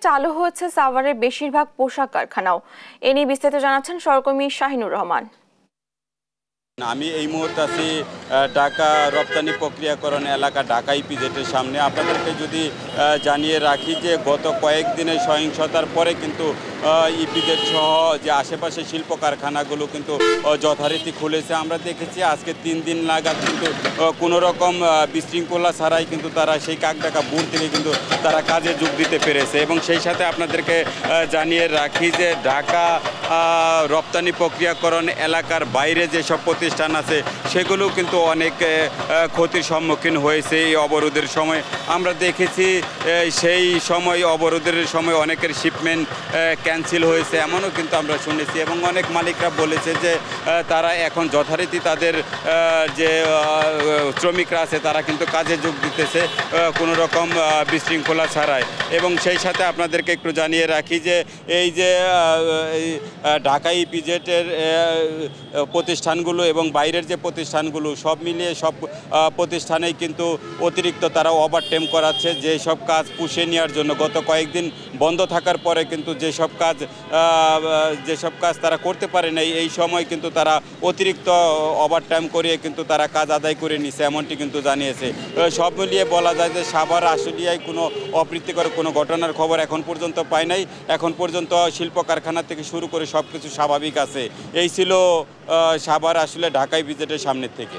চালু হয়েছে সাভারের বেশিরভাগ পোশাক কারখানাও। এ নিয়ে বিস্তারিত জানাচ্ছেন সহকর্মী শাহিনুর রহমান। আমি এই মুহূর্তে আছি ঢাকা রপ্তানি প্রক্রিয়াকরণ এলাকা ঢাকা ইপিজেডের সামনে। আপনাদেরকে যদি জানিয়ে রাখি যে গত কয়েকদিনের সহিংসতার পরে কিন্তু ইপিজেড সহ যে আশেপাশে শিল্প কারখানাগুলো কিন্তু যথারীতি খুলেছে। আমরা দেখেছি আজকে 3 দিন নাগাদ কিন্তু কোনো রকম বিশৃঙ্খলা ছাড়াই কিন্তু তারা সেই কাকডাকা ভোর থেকে কিন্তু তারা কাজে যোগ দিতে পেরেছে। এবং সেই সাথে আপনাদেরকে জানিয়ে রাখি যে ঢাকা রপ্তানি প্রক্রিয়াকরণ এলাকার বাইরে যেসব প্রতিষ্ঠান আছে সেগুলো কিন্তু অনেক ক্ষতির সম্মুখীন হয়েছে এই অবরোধের সময়। আমরা দেখেছি সেই সময় অবরোধের সময় অনেকের শিপমেন্ট ক্যান্সেল হয়েছে এমনও কিন্তু আমরা শুনেছি। এবং অনেক মালিকরা বলেছে যে তারা এখন যথারীতি তাদের যে শ্রমিকরা আছে তারা কিন্তু কাজে যোগ দিতেছে কোনো রকম বিশৃঙ্খলা ছাড়াই। এবং সেই সাথে আপনাদেরকে একটু জানিয়ে রাখি যে এই যে ঢাকা ইপিজেডের প্রতিষ্ঠানগুলো এবং বাইরের যে প্রতিষ্ঠানগুলো সব মিলিয়ে সব প্রতিষ্ঠানেই কিন্তু অতিরিক্ত তারা ওভারটাইম করাচ্ছে যেসব কাজ পুষিয়ে নেওয়ার জন্য। গত কয়েকদিন বন্ধ থাকার পরে কিন্তু যেসব কাজ তারা করতে পারে নাই এই সময় কিন্তু তারা অতিরিক্ত ওভারটাইম করিয়ে কিন্তু তারা কাজ আদায় করে নিছে এমনটি কিন্তু জানিয়েছে। সব মিলিয়ে বলা যায় যে সাভার আশুলিয়ায় কোনো অপ্রীতিকর কোনো ঘটনার খবর এখন পর্যন্ত পাই নাই। এখন পর্যন্ত শিল্প কারখানা থেকে শুরু করে সব কিছু স্বাভাবিক আছে। এই ছিল সাভার আসলে ঢাকা ইপিজেডের সামনের থেকে।